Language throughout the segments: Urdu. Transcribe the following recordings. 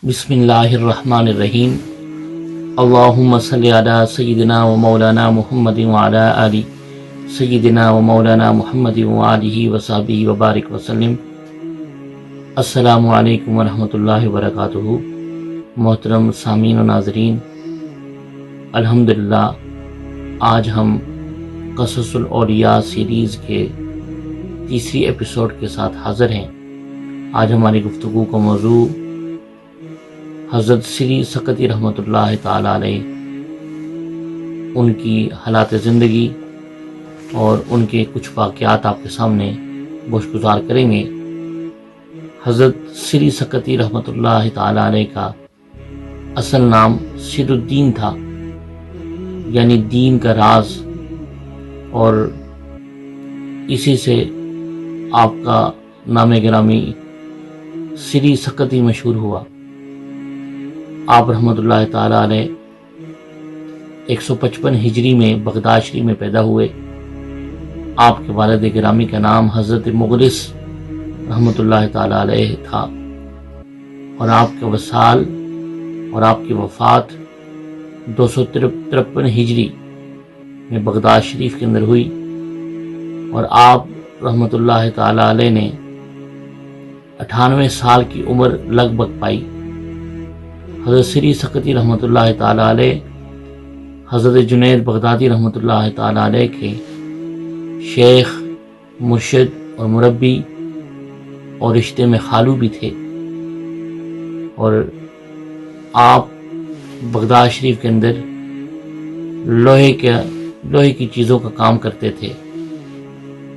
بسم اللہ الرحمن الرحیم اللہم صلی علی سیدنا و مولانا محمد وعلی آل سیدنا و مولانا محمد وآلہ وصحبہ وبارک وسلم۔ السلام علیکم ورحمۃ اللہ وبرکاتہ۔ محترم سامعین و ناظرین، الحمدللہ آج ہم قصص الاولیاء سیریز کے تیسری ایپیسوڈ کے ساتھ حاضر ہیں۔ آج ہماری گفتگو کا موضوع حضرت سری سقطی رحمۃ اللہ تعالی علیہ، ان کی حالات زندگی اور ان کے کچھ واقعات آپ کے سامنے گوشگزار کریں گے۔ حضرت سری سقطی رحمۃ اللہ تعالی علیہ کا اصل نام سر الدین تھا، یعنی دین کا راز، اور اسی سے آپ کا نام گرامی سری سقطی مشہور ہوا۔ آپ رحمۃ اللہ تعالی علیہ 155 ہجری میں بغداد شریف میں پیدا ہوئے۔ آپ کے والد گرامی کا نام حضرت مغلس رحمۃ اللہ تعالی علیہ تھا، اور آپ کا وصال اور آپ کی وفات 253 ہجری میں بغداد شریف کے اندر ہوئی، اور آپ رحمۃ اللہ تعالی علیہ نے 98 سال کی عمر لگ بھگ پائی۔ حضرت سری سقطی رحمۃ اللہ تعالی علیہ حضرت جنید بغدادی رحمۃ اللہ تعالی علیہ کے شیخ، مرشد اور مربی اور رشتے میں خالو بھی تھے، اور آپ بغداد شریف کے اندر لوہے کی چیزوں کا کام کرتے تھے،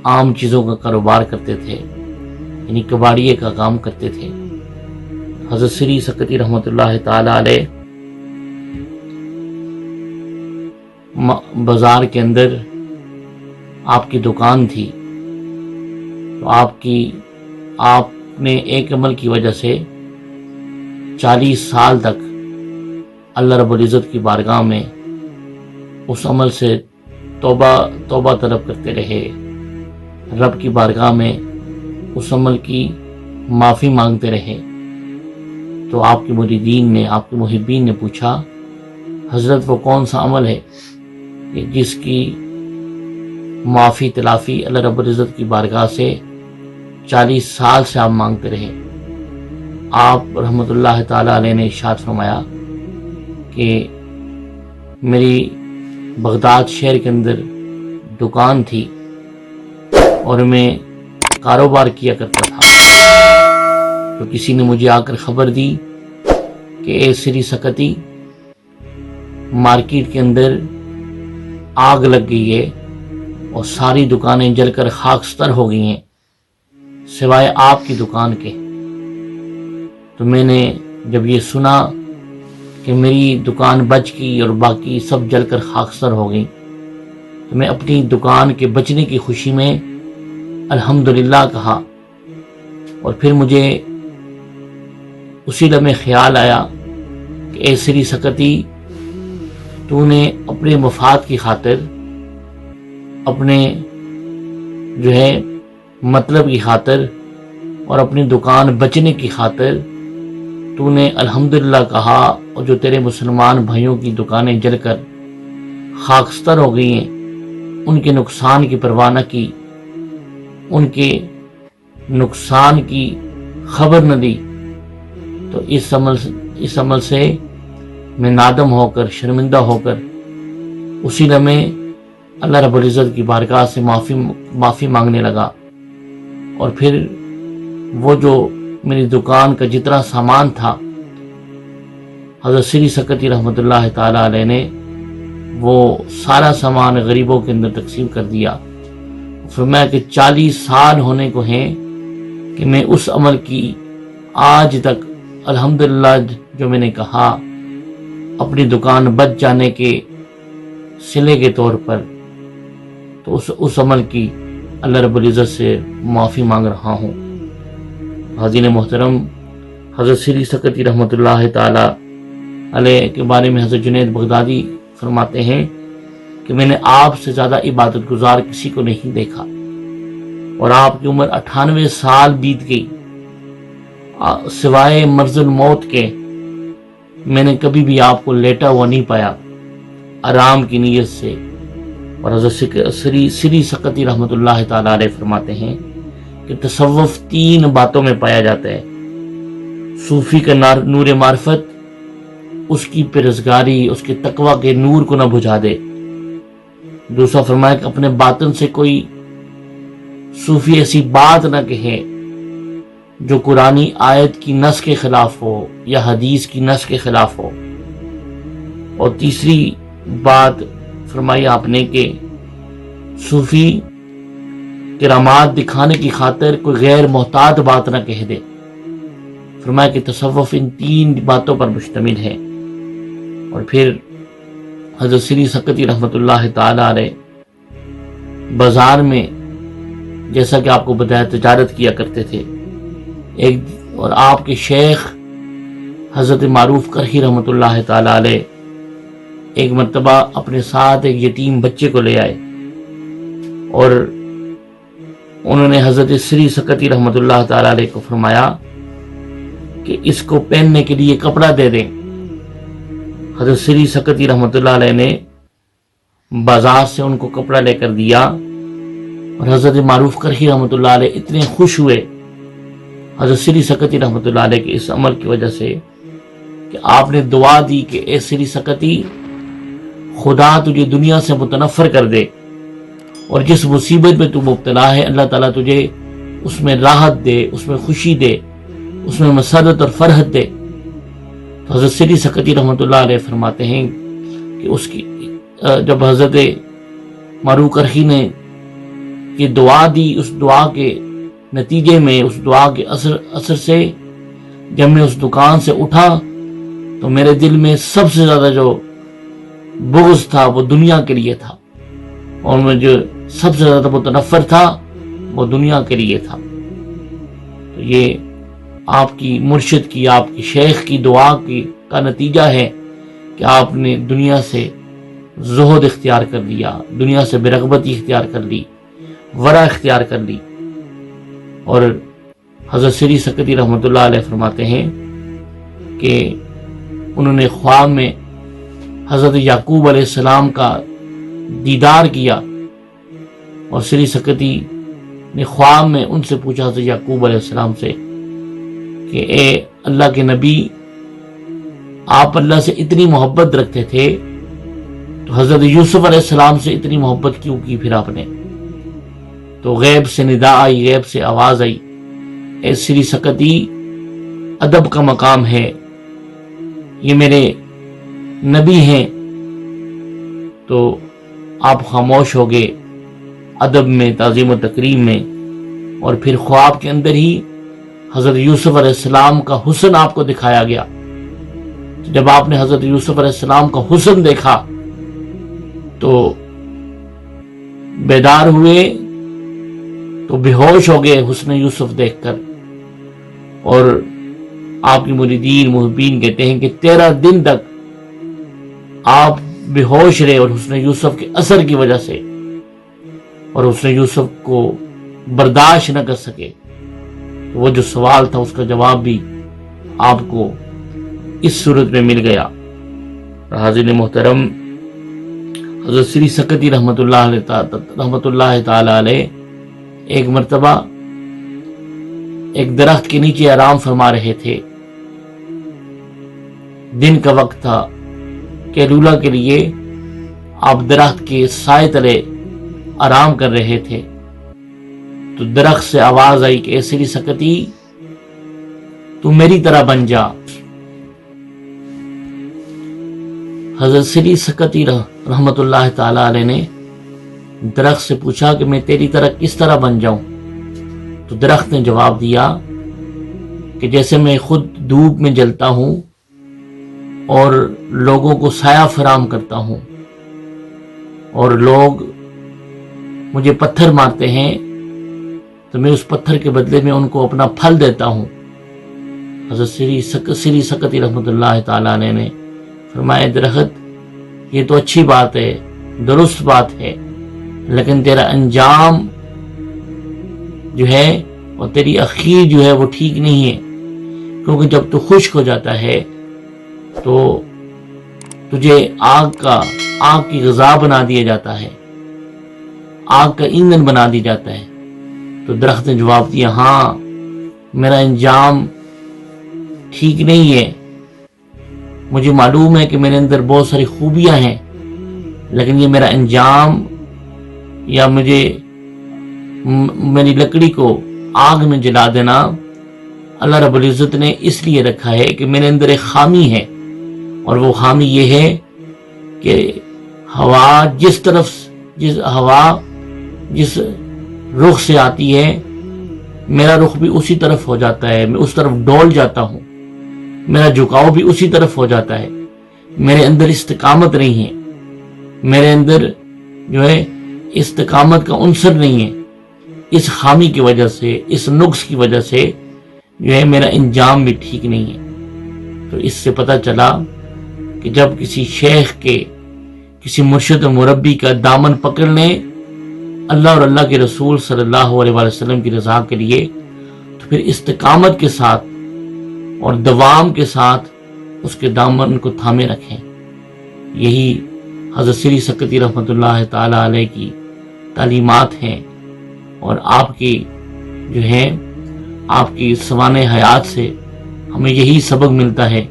عام چیزوں کا کاروبار کرتے تھے، یعنی کباڑیے کا کام کرتے تھے۔ حضرت سری سقطی رحمۃ اللہ تعالی علیہ بازار کے اندر آپ کی دکان تھی، تو آپ نے ایک عمل کی وجہ سے 40 سال تک اللہ رب العزت کی بارگاہ میں اس عمل سے توبہ طلب کرتے رہے، رب کی بارگاہ میں اس عمل کی معافی مانگتے رہے۔ تو آپ کے مریدین نے، آپ کے محبین نے پوچھا، حضرت وہ کون سا عمل ہے کہ جس کی معافی تلافی اللہ رب العزت کی بارگاہ سے 40 سال سے آپ مانگتے رہے؟ آپ رحمۃ اللہ تعالی علیہ نے ارشاد فرمایا کہ میری بغداد شہر کے اندر دکان تھی اور میں کاروبار کیا کرتا تھا، تو کسی نے مجھے آ کر خبر دی کہ اے سری سقطی، مارکیٹ کے اندر آگ لگ گئی ہے اور ساری دکانیں جل کر خاکستر ہو گئی ہیں سوائے آپ کی دکان کے۔ تو میں نے جب یہ سنا کہ میری دکان بچ گئی اور باقی سب جل کر خاکستر ہو گئی، تو میں اپنی دکان کے بچنے کی خوشی میں الحمدللہ کہا، اور پھر مجھے اسی لمحے خیال آیا کہ اے سری سقطی، تو نے اپنے مفاد کی خاطر، اپنے مطلب کی خاطر اور اپنی دکان بچنے کی خاطر تو نے الحمدللہ کہا، اور جو تیرے مسلمان بھائیوں کی دکانیں جل کر خاکستر ہو گئی ہیں ان کے نقصان کی پرواہ نہ کی، ان کے نقصان کی خبر نہ دی۔ تو اس عمل سے میں نادم ہو کر، شرمندہ ہو کر اسی لمحے اللہ رب العزت کی بارگاہ سے معافی مانگنے لگا، اور پھر وہ جو میری دکان کا جتنا سامان تھا حضرت سری سقطی رحمۃ اللہ تعالی علیہ نے وہ سارا سامان غریبوں کے اندر تقسیم کر دیا۔ فرمایا کہ 40 سال ہونے کو ہیں کہ میں اس عمل کی آج تک الحمدللہ جو میں نے کہا اپنی دکان بچ جانے کے صلے کے طور پر، تو اس عمل کی اللہ رب العزت سے معافی مانگ رہا ہوں۔ حاضرین محترم، حضرت سری سقطی رحمۃ اللہ تعالی علیہ کے بارے میں حضرت جنید بغدادی فرماتے ہیں کہ میں نے آپ سے زیادہ عبادت گزار کسی کو نہیں دیکھا، اور آپ کی عمر 98 سال بیت گئی، سوائے مرض الموت کے میں نے کبھی بھی آپ کو لیٹا ہوا نہیں پایا آرام کی نیت سے۔ اور حضرت سری سقطی رحمۃ اللہ تعالی علیہ فرماتے ہیں کہ تصوف 3 باتوں میں پایا جاتا ہے۔ صوفی کا نور معرفت اس کی پرہیزگاری، اس کے تقوی کے نور کو نہ بجھا دے۔ دوسرا فرمایا کہ اپنے باطن سے کوئی صوفی ایسی بات نہ کہے جو قرآنی آیت کی نص کے خلاف ہو یا حدیث کی نص کے خلاف ہو۔ اور تیسری بات فرمائی آپ نے کہ صوفی کرامات دکھانے کی خاطر کوئی غیر محتاط بات نہ کہہ دے۔ فرمایا کہ تصوف ان 3 باتوں پر مشتمل ہے۔ اور پھر حضرت سری سقطی رحمۃ اللہ تعالی علیہ بازار میں جیسا کہ آپ کو بتایا تجارت کیا کرتے تھے، اور آپ کے شیخ حضرت معروف کرخی رحمۃ اللہ تعالی علیہ ایک مرتبہ اپنے ساتھ ایک یتیم بچے کو لے آئے، اور انہوں نے حضرت سری سقطی رحمۃ اللہ تعالی علیہ کو فرمایا کہ اس کو پہننے کے لیے کپڑا دے دیں۔ حضرت سری سقطی رحمۃ اللہ علیہ نے بازار سے ان کو کپڑا لے کر دیا، اور حضرت معروف کرخی رحمۃ اللہ علیہ اتنے خوش ہوئے حضرت سری سقطی رحمۃ اللہ علیہ کے اس عمل کی وجہ سے کہ آپ نے دعا دی کہ اے سری سقطی، خدا تجھے دنیا سے متنفر کر دے، اور جس مصیبت میں تو مبتلا ہے اللہ تعالیٰ تجھے اس میں راحت دے، اس میں خوشی دے، اس میں مسرت اور فرحت دے۔ تو حضرت سری سقطی رحمۃ اللہ علیہ فرماتے ہیں کہ اس کی جب حضرت معروف کرخی نے یہ دعا دی، اس دعا کے نتیجے میں، اس دعا کے اثر سے جب میں اس دکان سے اٹھا تو میرے دل میں سب سے زیادہ جو بغض تھا وہ دنیا کے لیے تھا، اور میں جو سب سے زیادہ متنفر تھا وہ دنیا کے لیے تھا۔ تو یہ آپ کی مرشد کی، آپ کی شیخ کی دعا کا نتیجہ ہے کہ آپ نے دنیا سے زہد اختیار کر لیا، دنیا سے برغبتی اختیار کر لی، ورع اختیار کر لی۔ اور حضرت سری سقطی رحمۃ اللہ علیہ فرماتے ہیں کہ انہوں نے خواب میں حضرت یعقوب علیہ السلام کا دیدار کیا، اور سری سقطی نے خواب میں ان سے پوچھا حضرت یعقوب علیہ السلام سے کہ اے اللہ کے نبی، آپ اللہ سے اتنی محبت رکھتے تھے تو حضرت یوسف علیہ السلام سے اتنی محبت کیوں کی پھر آپ نے؟ تو غیب سے ندا آئی، غیب سے آواز آئی، اے سری سقطی، ادب کا مقام ہے، یہ میرے نبی ہیں، تو آپ خاموش ہو گئے ادب میں، تعظیم و تکریم میں۔ اور پھر خواب کے اندر ہی حضرت یوسف علیہ السلام کا حسن آپ کو دکھایا گیا۔ جب آپ نے حضرت یوسف علیہ السلام کا حسن دیکھا تو بیدار ہوئے، تو بے ہوش ہو گئے حسن یوسف دیکھ کر۔ اور آپ کی مریدین محبین کہتے ہیں کہ 13 دن تک آپ بے ہوش رہے، اور حسن یوسف کے اثر کی وجہ سے، اور حسن یوسف کو برداشت نہ کر سکے۔ وہ جو سوال تھا اس کا جواب بھی آپ کو اس صورت میں مل گیا۔ حاضرین محترم، حضرت سری سقطی رحمۃ اللہ تعالی علیہ ایک مرتبہ ایک درخت کے نیچے آرام فرما رہے تھے۔ دن کا وقت تھا، کیلولہ کے لیے آپ درخت کے سائے تلے آرام کر رہے تھے، تو درخت سے آواز آئی کہ اے سری سقطی، تو میری طرح بن جا۔ حضرت سری سقطی رحمۃ اللہ تعالی علیہ نے درخت سے پوچھا کہ میں تیری طرح کس طرح بن جاؤں؟ تو درخت نے جواب دیا کہ جیسے میں خود دھوپ میں جلتا ہوں اور لوگوں کو سایہ فراہم کرتا ہوں، اور لوگ مجھے پتھر مارتے ہیں تو میں اس پتھر کے بدلے میں ان کو اپنا پھل دیتا ہوں۔ حضرت سری سقطی رحمۃ اللہ تعالی علیہ نے فرمایا درخت، یہ تو اچھی بات ہے، درست بات ہے، لیکن تیرا انجام جو ہے اور تیری اخیر جو ہے وہ ٹھیک نہیں ہے، کیونکہ جب تو خشک ہو جاتا ہے تو تجھے آگ کی غذا بنا دیا جاتا ہے، آگ کا ایندھن بنا دیا جاتا ہے۔ تو درخت نے جواب دیا، ہاں میرا انجام ٹھیک نہیں ہے، مجھے معلوم ہے کہ میرے اندر بہت ساری خوبیاں ہیں، لیکن یہ میرا انجام یا مجھے میری لکڑی کو آگ میں جلا دینا اللہ رب العزت نے اس لیے رکھا ہے کہ میرے اندر ایک خامی ہے، اور وہ خامی یہ ہے کہ ہوا جس رخ سے آتی ہے میرا رخ بھی اسی طرف ہو جاتا ہے، میں اس طرف ڈول جاتا ہوں، میرا جھکاؤ بھی اسی طرف ہو جاتا ہے، میرے اندر استقامت نہیں ہے، میرے اندر جو ہے استقامت کا عنصر نہیں ہے۔ اس خامی کی وجہ سے، اس نقص کی وجہ سے جو ہے میرا انجام بھی ٹھیک نہیں ہے۔ تو اس سے پتہ چلا کہ جب کسی شیخ کے، کسی مرشد و مربی کا دامن پکڑ لیں اللہ اور اللہ کے رسول صلی اللہ علیہ وسلم کی رضا کے لیے، تو پھر استقامت کے ساتھ اور دوام کے ساتھ اس کے دامن کو تھامے رکھیں۔ یہی حضرت سری سکتی رحمۃ اللہ تعالی علیہ کی تعلیمات ہیں، اور آپ کی جو ہے آپ کی سوانح حیات سے ہمیں یہی سبق ملتا ہے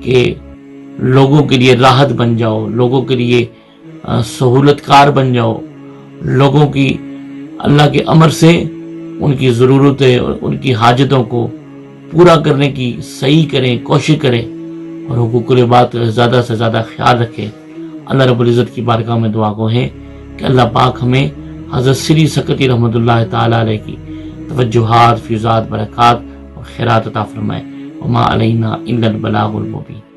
کہ لوگوں کے لیے راحت بن جاؤ، لوگوں کے لیے سہولت کار بن جاؤ، لوگوں کی اللہ کے امر سے ان کی ضرورتیں اور ان کی حاجتوں کو پورا کرنے کی صحیح کریں، کوشش کریں، اور حقوق العباد کا زیادہ سے زیادہ خیال رکھیں۔ اللہ رب العزت کی بارگاہ میں دعا گو ہے کہ اللہ پاک ہمیں حضرت سری سکتی رحمۃ اللہ تعالی علیہ کی توجہات، فیضات، برکات اور خیرات عطا فرمائے۔ وما علینا الا البلاغ المبین۔